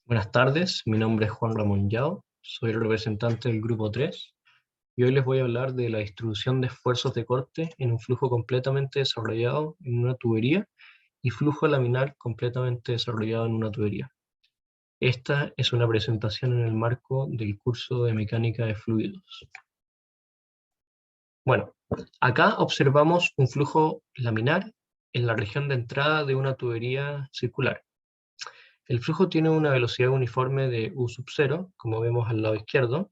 Buenas tardes, mi nombre es Juan Ramón Yao, soy el representante del grupo 3 y hoy les voy a hablar de la distribución de esfuerzos de corte en un flujo completamente desarrollado en una tubería y flujo laminar completamente desarrollado en una tubería. Esta es una presentación en el marco del curso de mecánica de fluidos. Bueno, acá observamos un flujo laminar en la región de entrada de una tubería circular. El flujo tiene una velocidad uniforme de U sub 0, como vemos al lado izquierdo,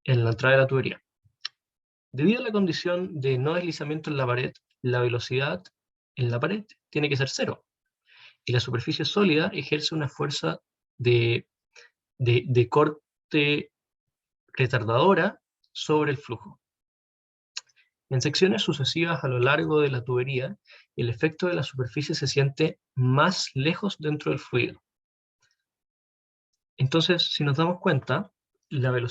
en la entrada de la tubería. Debido a la condición de no deslizamiento en la pared, la velocidad en la pared tiene que ser cero, y la superficie sólida ejerce una fuerza de corte retardadora sobre el flujo. En secciones sucesivas a lo largo de la tubería, el efecto de la superficie se siente más lejos dentro del fluido. Entonces, si nos damos cuenta, el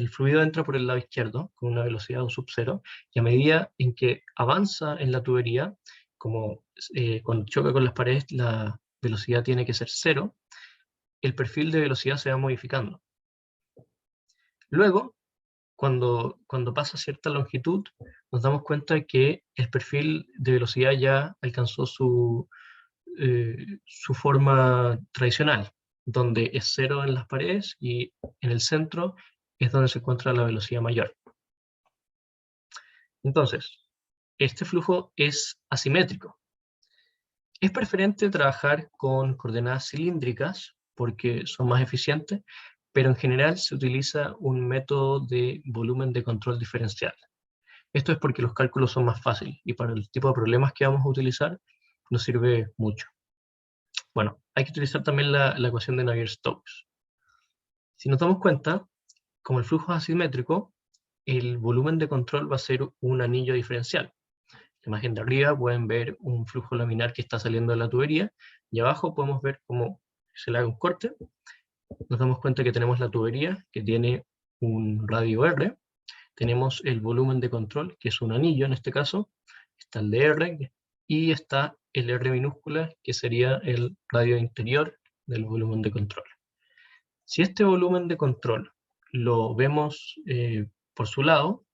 fluido entra por el lado izquierdo con una velocidad U sub 0, y a medida en que avanza en la tubería, como cuando choca con las paredes la velocidad tiene que ser cero, el perfil de velocidad se va modificando. Luego, cuando pasa cierta longitud, nos damos cuenta que el perfil de velocidad ya alcanzó su forma tradicional, donde es cero en las paredes y en el centro es donde se encuentra la velocidad mayor. Entonces, este flujo es asimétrico. Es preferente trabajar con coordenadas cilíndricas porque son más eficientes, pero en general se utiliza un método de volumen de control diferencial. Esto es porque los cálculos son más fáciles y para el tipo de problemas que vamos a utilizar nos sirve mucho. Bueno, hay que utilizar también la ecuación de Navier-Stokes. Si nos damos cuenta, como el flujo es asimétrico, el volumen de control va a ser un anillo diferencial. En la imagen de arriba pueden ver un flujo laminar que está saliendo de la tubería, y abajo podemos ver cómo se le haga un corte. Nos damos cuenta que tenemos la tubería, que tiene un radio R, tenemos el volumen de control, que es un anillo en este caso, está el de R, y está el R minúscula, que sería el radio interior del volumen de control. Si este volumen de control lo vemos por su lado,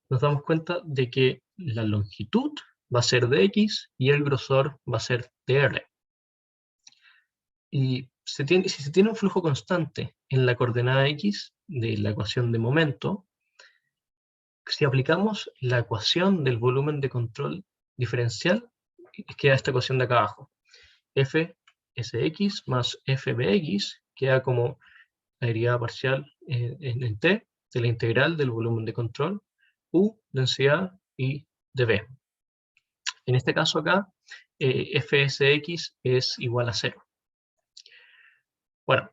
nos damos cuenta de que la longitud va a ser de X y el grosor va a ser de R. Y si se tiene un flujo constante en la coordenada X de la ecuación de momento, si aplicamos la ecuación del volumen de control diferencial, queda esta ecuación de acá abajo. Fsx más Fbx queda como la derivada parcial en t de la integral del volumen de control, U, densidad, y dV. En este caso acá, Fsx es igual a 0. Bueno,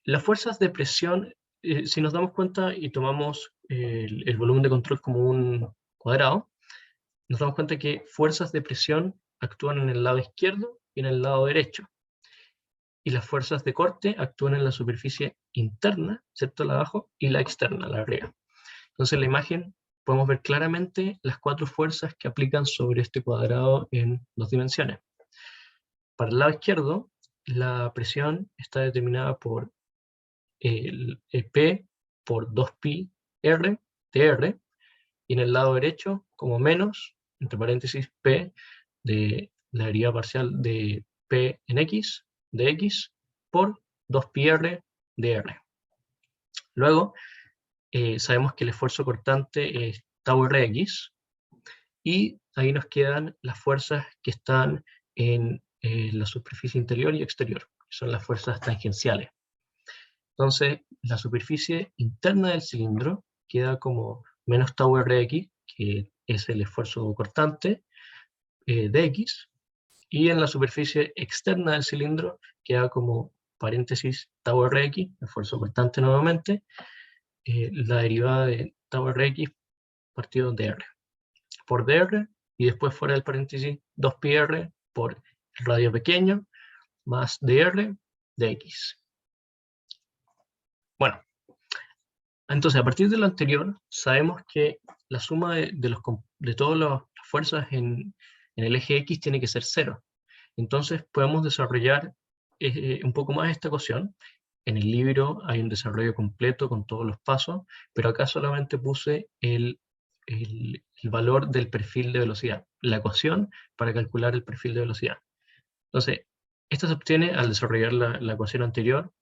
las fuerzas de presión, si nos damos cuenta y tomamos el volumen de control como un cuadrado, nos damos cuenta que fuerzas de presión actúan en el lado izquierdo y en el lado derecho, y las fuerzas de corte actúan en la superficie interna, ¿cierto?, la de abajo, y la externa, la de arriba. Entonces en la imagen podemos ver claramente las cuatro fuerzas que aplican sobre este cuadrado en dos dimensiones. Para el lado izquierdo, la presión está determinada por el P por 2pi R de R, y en el lado derecho como menos, entre paréntesis, P de la derivada parcial de P en X, de X, por 2pi R de R. Luego, sabemos que el esfuerzo cortante es tau Rx, y ahí nos quedan las fuerzas que están en la superficie interior y exterior, que son las fuerzas tangenciales. Entonces, la superficie interna del cilindro queda como menos tau Rx, que es el esfuerzo cortante de X, y en la superficie externa del cilindro queda como paréntesis tau Rx, esfuerzo cortante nuevamente, la derivada de tau Rx partido de R por dr, y después fuera del paréntesis 2πr por el radio pequeño más dr de X. Bueno, entonces a partir de lo anterior sabemos que la suma de todas las fuerzas en el eje X tiene que ser 0. Entonces podemos desarrollar un poco más esta ecuación. En el libro hay un desarrollo completo con todos los pasos, pero acá solamente puse el valor del perfil de velocidad, la ecuación para calcular el perfil de velocidad. Entonces, esto se obtiene al desarrollar la ecuación anterior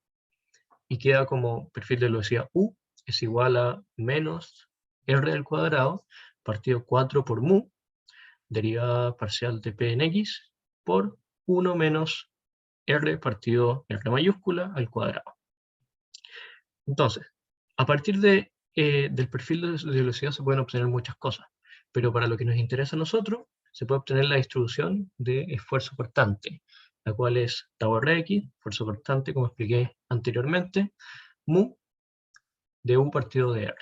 y queda como perfil de velocidad U es igual a menos R al cuadrado partido 4 por mu, derivada parcial de P en X, por 1 menos R partido R mayúscula al cuadrado. Entonces, a partir del perfil de velocidad se pueden obtener muchas cosas, pero para lo que nos interesa a nosotros, se puede obtener la distribución de esfuerzo cortante, la cual es tau Rx, esfuerzo cortante, como expliqué anteriormente, mu de U partido de R.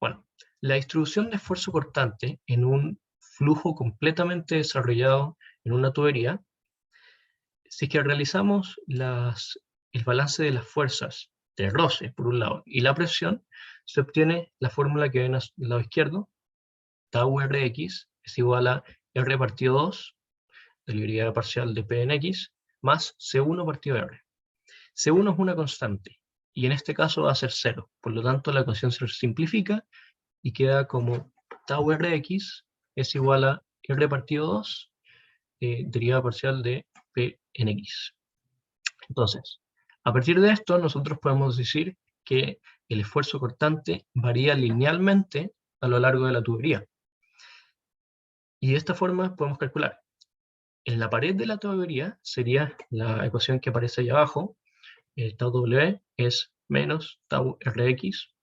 Bueno, la distribución de esfuerzo cortante en un flujo completamente desarrollado en una tubería, si es que realizamos el balance de las fuerzas de roce, por un lado, y la presión, se obtiene la fórmula que ven al lado izquierdo, tau Rx es igual a R partido 2, de la derivada parcial de P en X, más C1 partido R. C1 es una constante, y en este caso va a ser 0, por lo tanto la ecuación se simplifica y queda como tau Rx es igual a R partido 2, derivada parcial de P en X. Entonces, a partir de esto, nosotros podemos decir que el esfuerzo cortante varía linealmente a lo largo de la tubería. Y de esta forma podemos calcular. En la pared de la tubería sería la ecuación que aparece ahí abajo, tau W es menos tau Rx,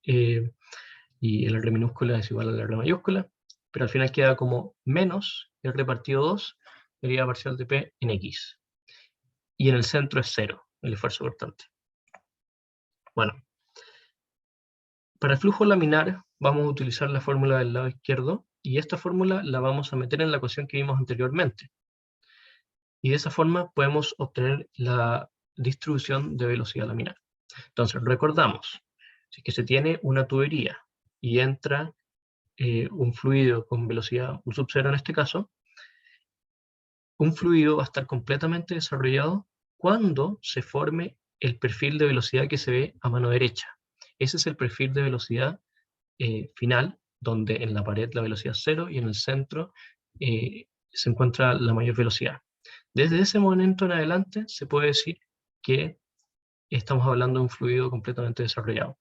y el R minúscula es igual al R mayúscula, pero al final queda como menos R partido 2, derivada parcial de P en X. Y en el centro es 0, el esfuerzo cortante. Bueno, para el flujo laminar vamos a utilizar la fórmula del lado izquierdo, y esta fórmula la vamos a meter en la ecuación que vimos anteriormente. Y de esa forma podemos obtener la distribución de velocidad laminar. Entonces, recordamos, si es que se tiene una tubería y entra un fluido con velocidad U sub 0 en este caso, un fluido va a estar completamente desarrollado cuando se forme el perfil de velocidad que se ve a mano derecha. Ese es el perfil de velocidad final, donde en la pared la velocidad es 0 y en el centro se encuentra la mayor velocidad. Desde ese momento en adelante se puede decir que estamos hablando de un fluido completamente desarrollado.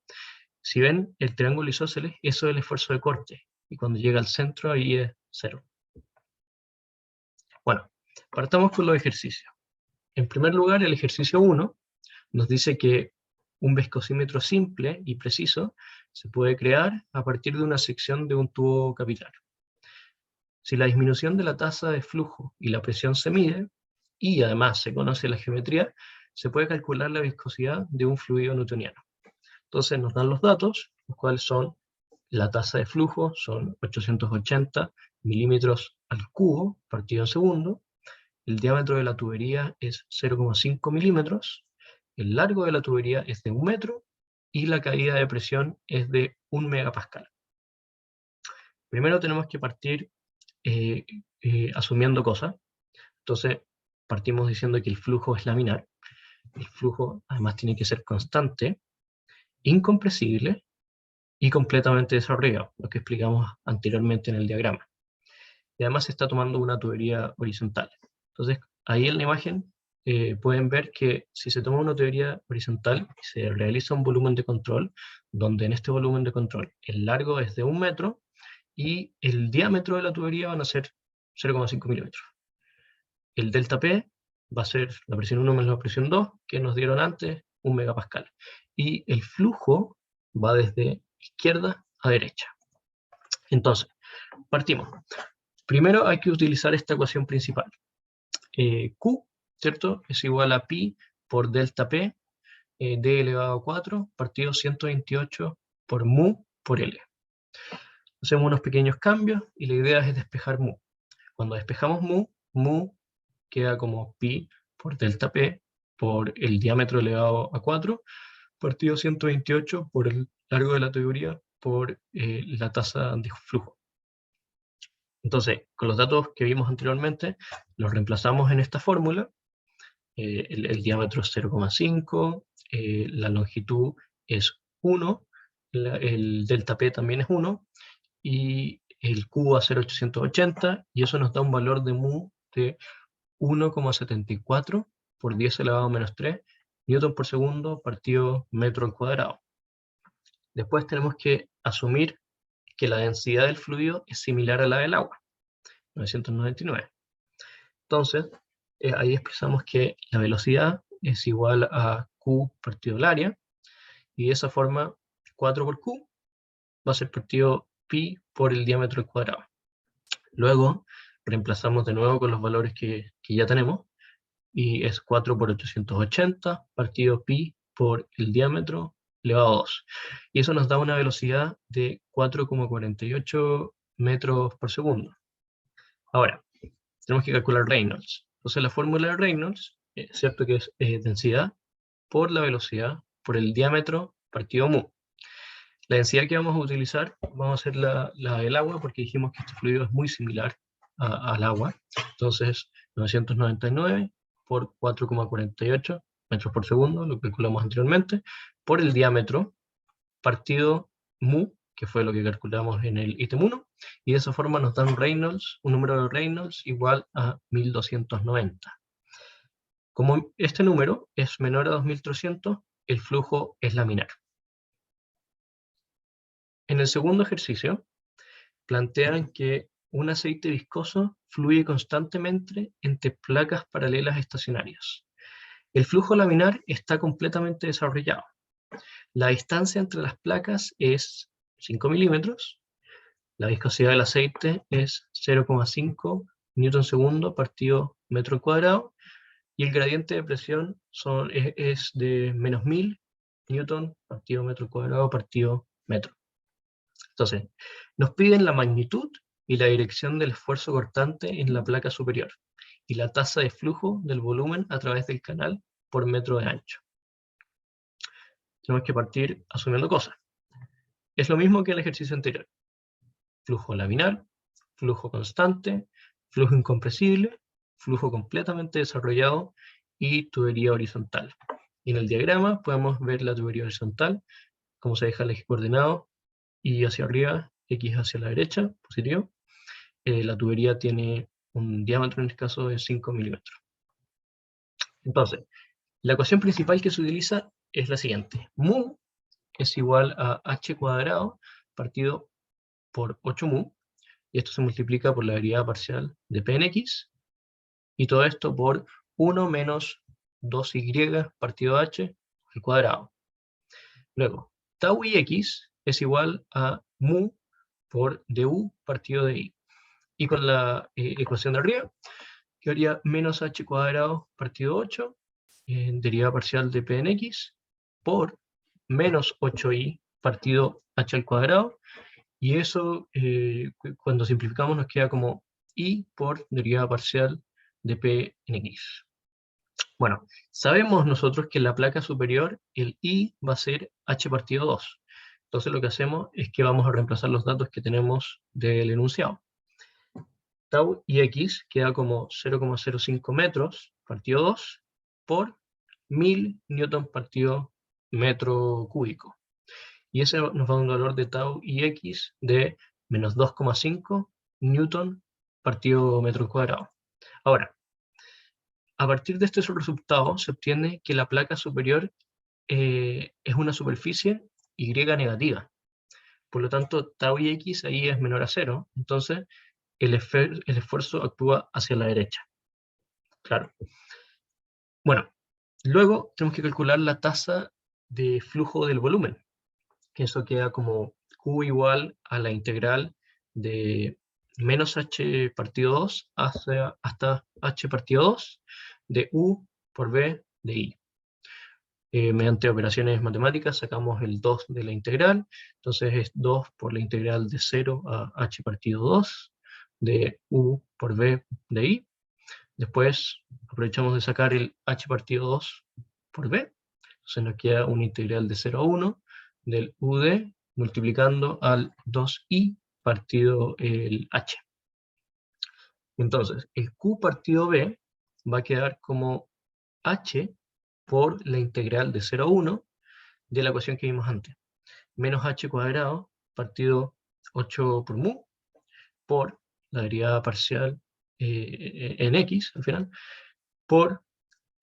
Si ven el triángulo isósceles, eso es el esfuerzo de corte, y cuando llega al centro ahí es 0. Bueno, partamos con los ejercicios. En primer lugar, el ejercicio 1 nos dice que un viscosímetro simple y preciso se puede crear a partir de una sección de un tubo capilar. Si la disminución de la tasa de flujo y la presión se mide, y además se conoce la geometría, se puede calcular la viscosidad de un fluido newtoniano. Entonces nos dan los datos, los cuales son la tasa de flujo, son 880 milímetros al cubo, partido en segundo. El diámetro de la tubería es 0,5 milímetros. El largo de la tubería es de 1 metro. Y la caída de presión es de 1 megapascal. Primero tenemos que partir asumiendo cosas. Entonces, partimos diciendo que el flujo es laminar. El flujo además tiene que ser constante, incompresible y completamente desarrollado, lo que explicamos anteriormente en el diagrama. Y además se está tomando una tubería horizontal. Entonces, ahí en la imagen pueden ver que si se toma una tubería horizontal y se realiza un volumen de control, donde en este volumen de control el largo es de 1 metro y el diámetro de la tubería van a ser 0,5 milímetros. El delta P va a ser la presión 1 menos la presión 2, que nos dieron antes, 1 megapascal. Y el flujo va desde izquierda a derecha. Entonces, partimos. Primero hay que utilizar esta ecuación principal. Q, ¿cierto? Es igual a pi por delta P, d elevado a 4, partido 128 por mu por L. Hacemos unos pequeños cambios y la idea es despejar mu. Cuando despejamos mu queda como pi por delta P por el diámetro elevado a 4, partido 128 por el largo de la tubería por la tasa de flujo. Entonces, con los datos que vimos anteriormente, los reemplazamos en esta fórmula. El diámetro es 0,5, la longitud es 1, el delta P también es 1, y el Q va a ser 880, y eso nos da un valor de mu de 1,74 por 10 elevado a menos 3 newton por segundo partido metro al cuadrado. Después tenemos que asumir que la densidad del fluido es similar a la del agua, 999. Entonces, ahí expresamos que la velocidad es igual a Q partido el área, y de esa forma 4 por Q va a ser partido pi por el diámetro al cuadrado. Luego reemplazamos de nuevo con los valores que ya tenemos, y es 4 por 880 partido pi por el diámetro elevado a 2. Y eso nos da una velocidad de 4,48 metros por segundo. Ahora, tenemos que calcular Reynolds. Entonces la fórmula de Reynolds, cierto que es densidad por la velocidad por el diámetro partido mu. La densidad que vamos a utilizar, vamos a hacer la del agua, porque dijimos que este fluido es muy similar al agua. Entonces, 999 por 4,48 metros por segundo, lo calculamos anteriormente, por el diámetro partido mu, que fue lo que calculamos en el ítem 1, y de esa forma nos da un número de Reynolds igual a 1290. Como este número es menor a 2300, el flujo es laminar. En el segundo ejercicio, plantean que un aceite viscoso fluye constantemente entre placas paralelas estacionarias. El flujo laminar está completamente desarrollado. La distancia entre las placas es 5 milímetros, la viscosidad del aceite es 0,5 newton segundo partido metro cuadrado, y el gradiente de presión es de menos 1000 newton partido metro cuadrado partido metro. Entonces, nos piden la magnitud y la dirección del esfuerzo cortante en la placa superior, y la tasa de flujo del volumen a través del canal por metro de ancho. Tenemos que partir asumiendo cosas. Es lo mismo que el ejercicio anterior. Flujo laminar, flujo constante, flujo incompresible, flujo completamente desarrollado y tubería horizontal. Y en el diagrama podemos ver la tubería horizontal, cómo se deja el eje coordenado, y hacia arriba, X hacia la derecha, positivo. La tubería tiene un diámetro, en este caso, de 5 milímetros. Entonces, la ecuación principal que se utiliza es la siguiente. Mu es igual a h cuadrado partido por 8 mu, y esto se multiplica por la derivada parcial de p en x, y todo esto por 1 menos 2y partido h al cuadrado. Luego, tau y x es igual a mu por du partido de i. Y con la ecuación de arriba, quedaría menos h cuadrado partido 8, derivada parcial de p en x, por menos 8i partido h al cuadrado, y eso cuando simplificamos nos queda como i por derivada parcial de p en x. Bueno, sabemos nosotros que en la placa superior el i va a ser h partido 2. Entonces lo que hacemos es que vamos a reemplazar los datos que tenemos del enunciado. Tau y x queda como 0,05 metros partido 2 por 1000 newton partido metro cúbico. Y ese nos da un valor de tau y x de menos 2,5 newton partido metro cuadrado. Ahora, a partir de este resultado se obtiene que la placa superior es una superficie Y negativa. Por lo tanto, tau y x ahí es menor a 0. Entonces, el esfuerzo actúa hacia la derecha. Claro. Bueno, luego tenemos que calcular la tasa de flujo del volumen, que eso queda como Q igual a la integral de menos h partido 2 hasta h partido 2 de U por B de I. Mediante operaciones matemáticas sacamos el 2 de la integral, entonces es 2 por la integral de 0 a h partido 2 de U por B de I. Después aprovechamos de sacar el h partido 2 por b, entonces nos queda una integral de 0 a 1 del UD multiplicando al 2i partido el h. Entonces, el Q partido B va a quedar como h por la integral de 0 a 1 de la ecuación que vimos antes. Menos h cuadrado partido 8 por mu por la derivada parcial en x, al final, por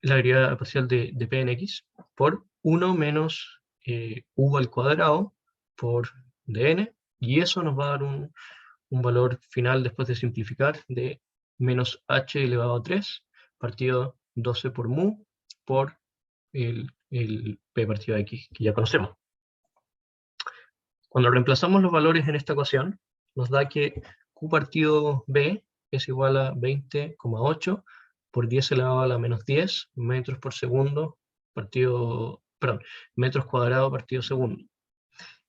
la derivada parcial de p en x, por 1 menos u al cuadrado por dn, y eso nos va a dar un valor final después de simplificar de menos h elevado a 3 partido 12 por mu por el p partido de x que ya conocemos. Cuando reemplazamos los valores en esta ecuación, nos da que q partido b es igual a 20,8 por 10 elevado a la menos 10 metros por segundo partido, perdón, metros cuadrados partido segundo.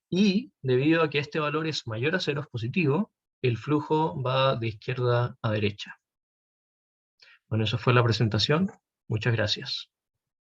Y debido a que este valor es mayor a 0, es positivo, el flujo va de izquierda a derecha. Bueno, esa fue la presentación. Muchas gracias.